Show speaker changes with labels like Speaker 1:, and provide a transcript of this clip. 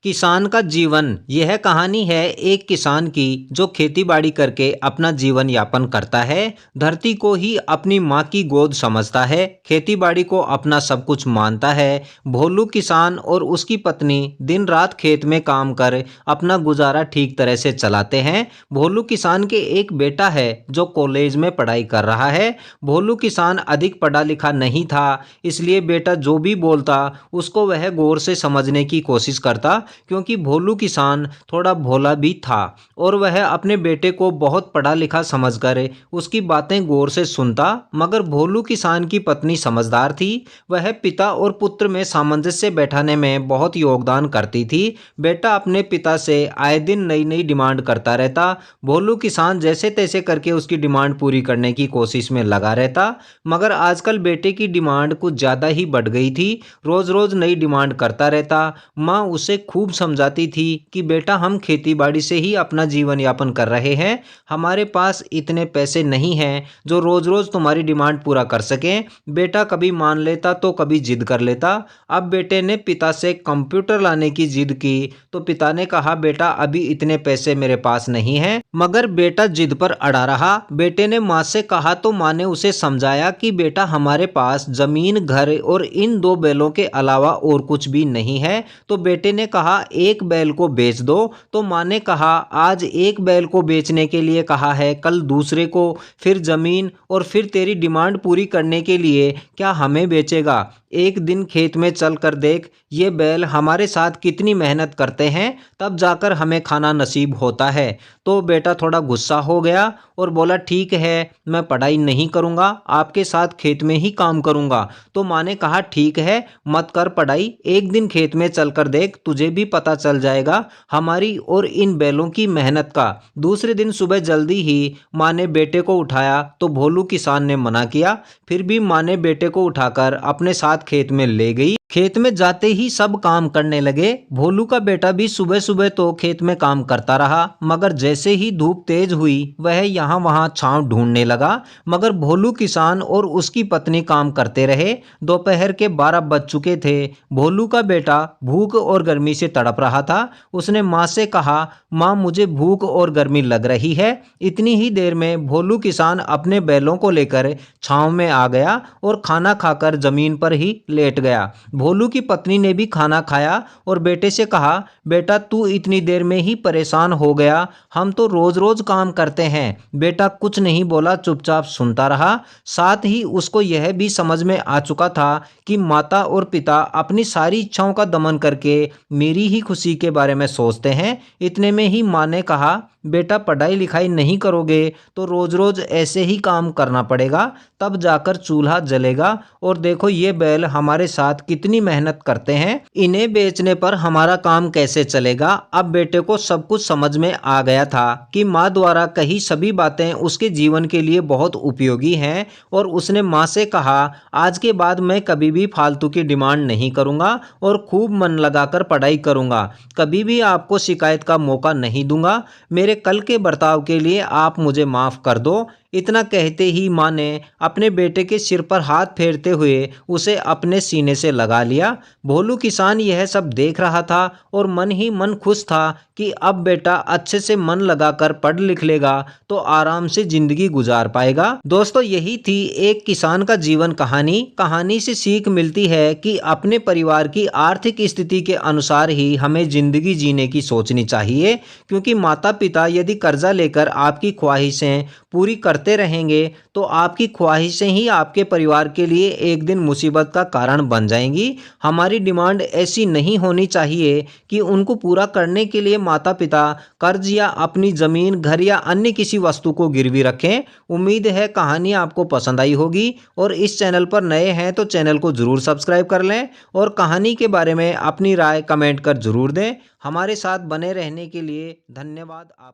Speaker 1: किसान का जीवन यह कहानी है एक किसान की जो खेती-बाड़ी करके अपना जीवन यापन करता है। धरती को ही अपनी माँ की गोद समझता है, खेती-बाड़ी को अपना सब कुछ मानता है। भोलू किसान और उसकी पत्नी दिन रात खेत में काम कर अपना गुजारा ठीक तरह से चलाते हैं। भोलू किसान के एक बेटा है जो कॉलेज में पढ़ाई कर रहा है। भोलू किसान अधिक पढ़ा लिखा नहीं था, इसलिए बेटा जो भी बोलता उसको वह गौर से समझने की कोशिश करता, क्योंकि भोलू किसान थोड़ा भोला भी था और वह अपने बेटे को बहुत पढ़ा लिखा समझकर उसकी बातें गौर से सुनता। मगर भोलू किसान की पत्नी समझदार थी, वह पिता और पुत्र में सामंजस्य बैठाने में बहुत योगदान करती थी। बेटा अपने पिता से आए दिन नई नई डिमांड करता रहता। भोलू किसान जैसे तैसे करके उसकी डिमांड पूरी करने की कोशिश में लगा रहता, मगर आजकल बेटे की डिमांड कुछ ज़्यादा ही बढ़ गई थी। रोज़ रोज़ नई डिमांड करता रहता। माँ उसे खूब समझाती थी कि बेटा हम खेतीबाड़ी से ही अपना जीवन यापन कर रहे हैं, हमारे पास इतने पैसे नहीं हैं जो रोज़ रोज़ तुम्हारी डिमांड पूरा कर सकें। बेटा कभी मान लेता तो कभी जिद कर लेता। अब बेटे ने पिता से कंप्यूटर लाने की जिद की तो पिता ने कहा बेटा अभी इतने पैसे मेरे पास नहीं हैं, मगर बेटा जिद पर अड़ा रहा। बेटे ने माँ से कहा तो माँ ने उसे समझाया कि बेटा हमारे पास जमीन, घर और इन 2 बैलों के अलावा और कुछ भी नहीं है। तो बेटे ने कहा एक बैल को बेच दो। तो माँ ने कहा आज एक बैल को बेचने के लिए कहा है, कल दूसरे को, फिर जमीन और फिर तेरी डिमांड पूरी करने के लिए क्या हमें बेचेगा? एक दिन खेत में चल कर देख, ये बैल हमारे साथ कितनी मेहनत करते हैं, तब जाकर हमें खाना नसीब होता है। तो बेटा थोड़ा गुस्सा हो गया और बोला ठीक है, मैं पढ़ाई नहीं करूँगा, आपके साथ खेत में ही काम करूँगा। तो माँ ने कहा ठीक है, मत कर पढ़ाई, एक दिन खेत में चल कर देख, तुझे भी पता चल जाएगा हमारी और इन बैलों की मेहनत का। दूसरे दिन सुबह जल्दी ही माँ ने बेटे को उठाया तो भोलू किसान ने मना किया, फिर भी माँ ने बेटे को उठाकर अपने साथ खेत में ले गई। खेत में जाते ही सब काम करने लगे। भोलू का बेटा भी सुबह सुबह तो खेत में काम करता रहा, मगर जैसे ही धूप तेज हुई वह यहाँ वहाँ छांव ढूंढने लगा। मगर भोलू किसान और उसकी पत्नी काम करते रहे। दोपहर के 12 बज चुके थे। भोलू का बेटा भूख और गर्मी से तड़प रहा था। उसने माँ से कहा माँ मुझे भूख और गर्मी लग रही है। इतनी ही देर में भोलू किसान अपने बैलों को लेकर छांव में आ गया और खाना खाकर जमीन पर ही लेट गया। भोलू की पत्नी ने भी खाना खाया और बेटे से कहा बेटा तू इतनी देर में ही परेशान हो गया, हम तो रोज रोज काम करते हैं। बेटा कुछ नहीं बोला, चुपचाप सुनता रहा। साथ ही उसको यह भी समझ में आ चुका था कि माता और पिता अपनी सारी इच्छाओं का दमन करके मेरी ही खुशी के बारे में सोचते हैं। इतने में ही माँ ने कहा बेटा पढ़ाई लिखाई नहीं करोगे तो रोज रोज ऐसे ही काम करना पड़ेगा, तब जाकर चूल्हा जलेगा। और देखो ये बैल हमारे साथ कितनी मेहनत करते हैं, इन्हें बेचने पर हमारा काम कैसे चलेगा? अब बेटे को सब कुछ समझ में आ गया था कि माँ द्वारा कही सभी बातें उसके जीवन के लिए बहुत उपयोगी हैं। और उसने माँ से कहा आज के बाद मैं कभी भी फालतू की डिमांड नहीं करूँगा और खूब मन लगाकर पढ़ाई करूँगा, कभी भी आपको शिकायत का मौका नहीं दूंगा। मेरे कल के बर्ताव के लिए आप मुझे माफ़ कर दो। इतना कहते ही माँ ने अपने बेटे के सिर पर हाथ फेरते हुए उसे अपने सीने से लगा लिया। भोलू किसान यह सब देख रहा था और मन ही मन खुश था कि अब बेटा अच्छे से मन लगाकर पढ़ लिख लेगा तो आराम से जिंदगी गुजार पाएगा। दोस्तों यही थी एक किसान का जीवन कहानी। कहानी से सीख मिलती है कि अपने परिवार की आर्थिक स्थिति के अनुसार ही हमें जिंदगी जीने की सोचनी चाहिए, क्योंकि माता पिता यदि कर्जा लेकर आपकी ख्वाहिशें पूरी करते रहेंगे तो आपकी ख्वाहिशें ही आपके परिवार के लिए एक दिन मुसीबत का कारण बन जाएंगी। हमारी डिमांड ऐसी नहीं होनी चाहिए कि उनको पूरा करने के लिए माता पिता कर्ज या अपनी ज़मीन, घर या अन्य किसी वस्तु को गिरवी रखें। उम्मीद है कहानी आपको पसंद आई होगी और इस चैनल पर नए हैं तो चैनल को ज़रूर सब्सक्राइब कर लें और कहानी के बारे में अपनी राय कमेंट कर ज़रूर दें। हमारे साथ बने रहने के लिए धन्यवाद। आप